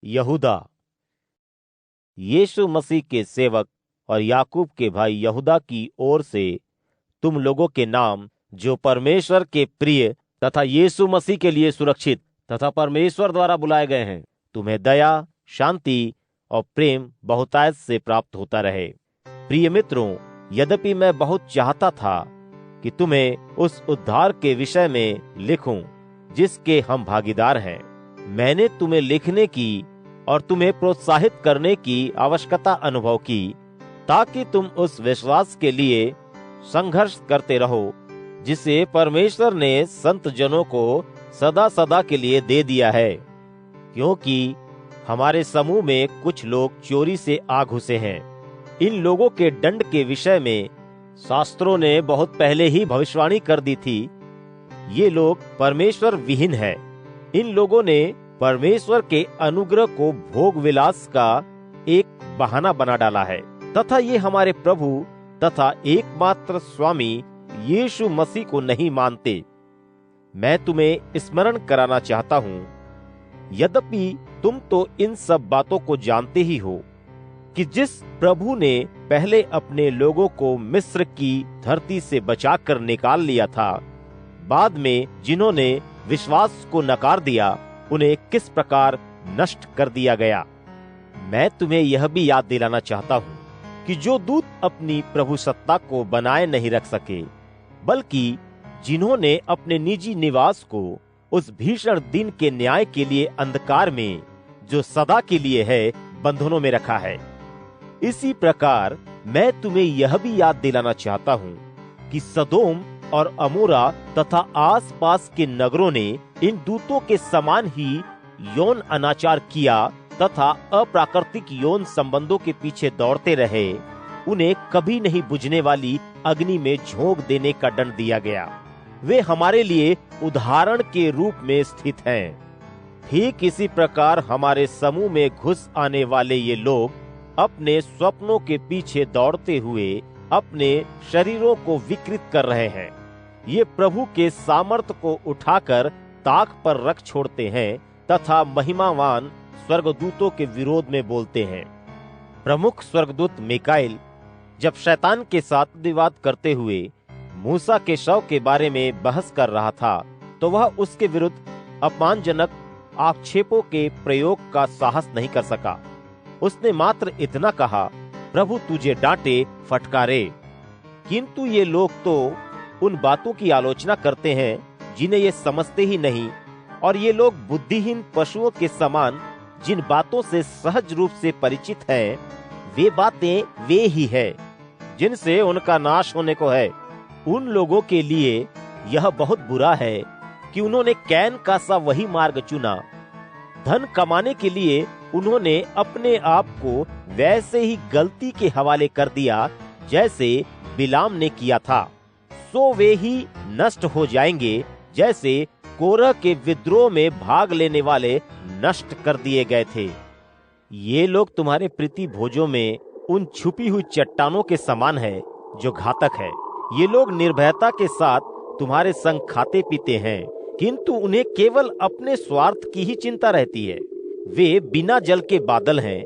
यहूदा, यीशु मसीह के सेवक और याकूब के भाई यहूदा की ओर से तुम लोगों के नाम, जो परमेश्वर के प्रिय तथा यीशु मसीह के लिए सुरक्षित तथा परमेश्वर द्वारा बुलाए गए हैं, तुम्हें दया, शांति और प्रेम बहुतायत से प्राप्त होता रहे। प्रिय मित्रों, यद्यपि मैं बहुत चाहता था कि तुम्हें उस उद्धार के विषय में लिखूं जिसके हम भागीदार हैं, मैंने तुम्हें लिखने की और तुम्हें प्रोत्साहित करने की आवश्यकता अनुभव की, ताकि तुम उस विश्वास के लिए संघर्ष करते रहो जिसे परमेश्वर ने संत जनों को सदा सदा के लिए दे दिया है। क्योंकि हमारे समूह में कुछ लोग चोरी से आ घुसे हैं। इन लोगों के दंड के विषय में शास्त्रों ने बहुत पहले ही भविष्यवाणी कर दी थी। ये लोग परमेश्वर विहीन हैं। इन लोगों ने परमेश्वर के अनुग्रह को भोग विलास का एक बहाना बना डाला है तथा ये हमारे प्रभु तथा एकमात्र स्वामी यीशु मसीह को नहीं मानते। मैं तुम्हें स्मरण कराना चाहता हूँ, यद्यपि तुम तो इन सब बातों को जानते ही हो, कि जिस प्रभु ने पहले अपने लोगों को मिस्र की धरती से बचाकर निकाल लिया था, बाद में जिन्होंने विश्वास को नकार दिया, उन्हें किस प्रकार नष्ट कर दिया गया। मैं तुम्हें यह भी याद दिलाना चाहता हूँ कि जो दूत अपनी प्रभु सत्ता को बनाए नहीं रख सके, बल्कि जिन्होंने अपने निजी निवास को उस भीषण दिन के न्याय के लिए अंधकार में, जो सदा के लिए है, बंधनों में रखा है। इसी प्रकार मैं तुम्हें यह भी याद दिलाना चाहता हूँ कि सदोम और अमोरा तथा आसपास के नगरों ने इन दूतों के समान ही यौन अनाचार किया तथा अप्राकृतिक यौन संबंधों के पीछे दौड़ते रहे। उन्हें कभी नहीं बुझने वाली अग्नि में झोंक देने का दंड दिया गया। वे हमारे लिए उदाहरण के रूप में स्थित हैं। ठीक इसी प्रकार हमारे समूह में घुस आने वाले ये लोग अपने स्वप्नों के पीछे दौड़ते हुए अपने शरीरों को विकृत कर रहे हैं। ये प्रभु के सामर्थ को उठाकर ताक पर रख छोड़ते हैं तथा महिमावान स्वर्गदूतों के विरोध में बोलते हैं। प्रमुख स्वर्गदूत मिकाएल जब शैतान के साथ विवाद करते हुए मूसा के शव के बारे में बहस कर रहा था, तो वह उसके विरुद्ध अपमानजनक आक्षेपों के प्रयोग का साहस नहीं कर सका। उसने मात्र इतना कहा, प्रभु तुझे डांटे, फटकारे। किंतु ये लोग तो उन बातों की आलोचना करते हैं जिन्हें ये समझते ही नहीं, और ये लोग बुद्धिहीन पशुओं के समान जिन बातों से सहज रूप से परिचित हैं, वे बातें वे ही है जिनसे उनका नाश होने को है। उन लोगों के लिए यह बहुत बुरा है कि उन्होंने कैन का सा वही मार्ग चुना। धन कमाने के लिए उन्होंने अपने आप को वैसे ही गलती के हवाले कर दिया जैसे बिलाम ने किया था। सो वे ही नष्ट हो जाएंगे जैसे कोरह के विद्रोह में भाग लेने वाले नष्ट कर दिए गए थे। ये लोग तुम्हारे प्रीति भोजों में उन छुपी हुई चट्टानों के समान है जो घातक है। ये लोग निर्भयता के साथ तुम्हारे संग खाते पीते हैं, किंतु उन्हें केवल अपने स्वार्थ की ही चिंता रहती है। वे बिना जल के बादल हैं।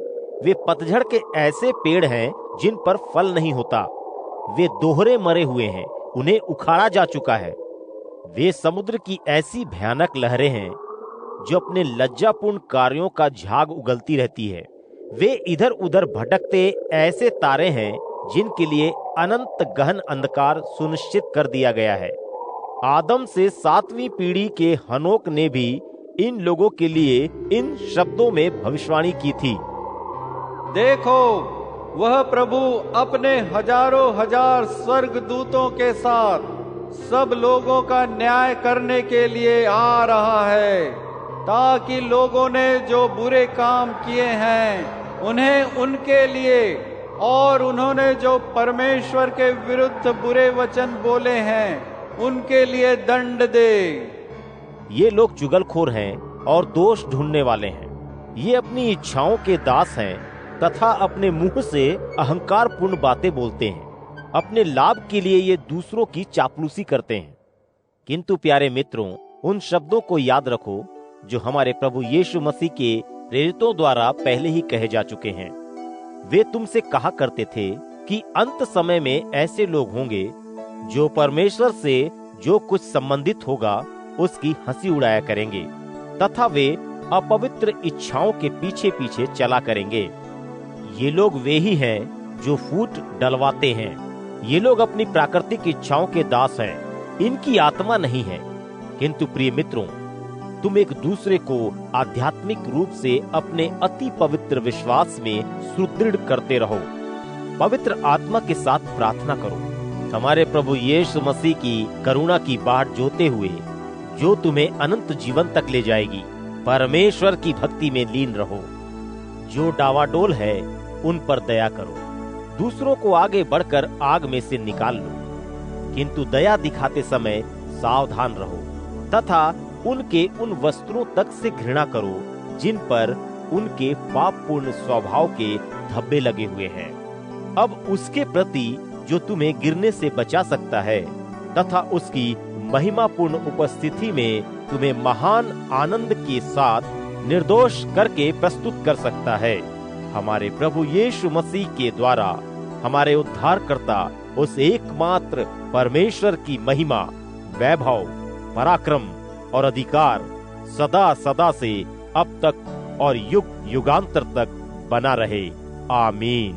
वे पतझड़ के ऐसे पेड़ हैं जिन पर फल नहीं होता। वे दोहरे मरे हुए हैं, उन्हें उखाड़ा जा चुका है। वे समुद्र की ऐसी भयानक लहरें हैं जो अपने लज्जापूर्ण कार्यों का झाग उगलती रहती है। वे इधर उधर भटकते ऐसे तारे हैं जिनके लिए अनंत गहन अंधकार सुनिश्चित कर दिया गया है। आदम से 7वीं पीढ़ी के हनोक ने भी इन लोगों के लिए इन शब्दों में भविष्यवाणी की थी, देखो, वह प्रभु अपने हजारों हजार स्वर्गदूतों के साथ सब लोगों का न्याय करने के लिए आ रहा है, ताकि लोगों ने जो बुरे काम किए हैं उन्हें उनके लिए, और उन्होंने जो परमेश्वर के विरुद्ध बुरे वचन बोले हैं उनके लिए दंड दे। ये लोग चुगलखोर हैं और दोष ढूंढने वाले हैं। ये अपनी इच्छाओं के दास हैं तथा अपने मुंह से अहंकारपूर्ण बातें बोलते हैं। अपने लाभ के लिए ये दूसरों की चापलूसी करते हैं। किंतु प्यारे मित्रों, उन शब्दों को याद रखो जो हमारे प्रभु यीशु मसीह के प्रेरितों द्वारा पहले ही कहे जा चुके हैं। वे तुमसे कहा करते थे कि अंत समय में ऐसे लोग होंगे जो परमेश्वर से जो कुछ संबंधित होगा उसकी हंसी उड़ाया करेंगे तथा वे अपवित्र इच्छाओं के पीछे पीछे चला करेंगे। ये लोग वे ही हैं जो फूट डलवाते हैं। ये लोग अपनी प्राकृतिक इच्छाओं के दास हैं, इनकी आत्मा नहीं है। किंतु प्रिय मित्रों, तुम एक दूसरे को आध्यात्मिक रूप से अपने अति पवित्र विश्वास में सुदृढ़ करते रहो। पवित्र आत्मा के साथ प्रार्थना करो। हमारे प्रभु यीशु मसीह की करुणा की बाट जोते हुए, जो तुम्हें अनंत जीवन तक ले जाएगी, परमेश्वर की भक्ति में लीन रहो। जो डावाडोल है उन पर दया करो। दूसरों को आगे बढ़कर आग में से निकाल लो, किंतु दया दिखाते समय सावधान रहो तथा उनके उन वस्त्रों तक से घृणा करो जिन पर उनके पापपूर्ण स्वभाव के धब्बे लगे हुए हैं। अब उसके प्रति जो तुम्हें गिरने से बचा सकता है तथा उसकी महिमापूर्ण उपस्थिति में तुम्हें महान आनंद के साथ निर्दोष करके प्रस्तुत कर सकता है, हमारे प्रभु यीशु मसीह के द्वारा हमारे उद्धारकर्ता उस एकमात्र परमेश्वर की महिमा, वैभव, पराक्रम और अधिकार सदा सदा से अब तक और युग युगांतर तक बना रहे। आमीन।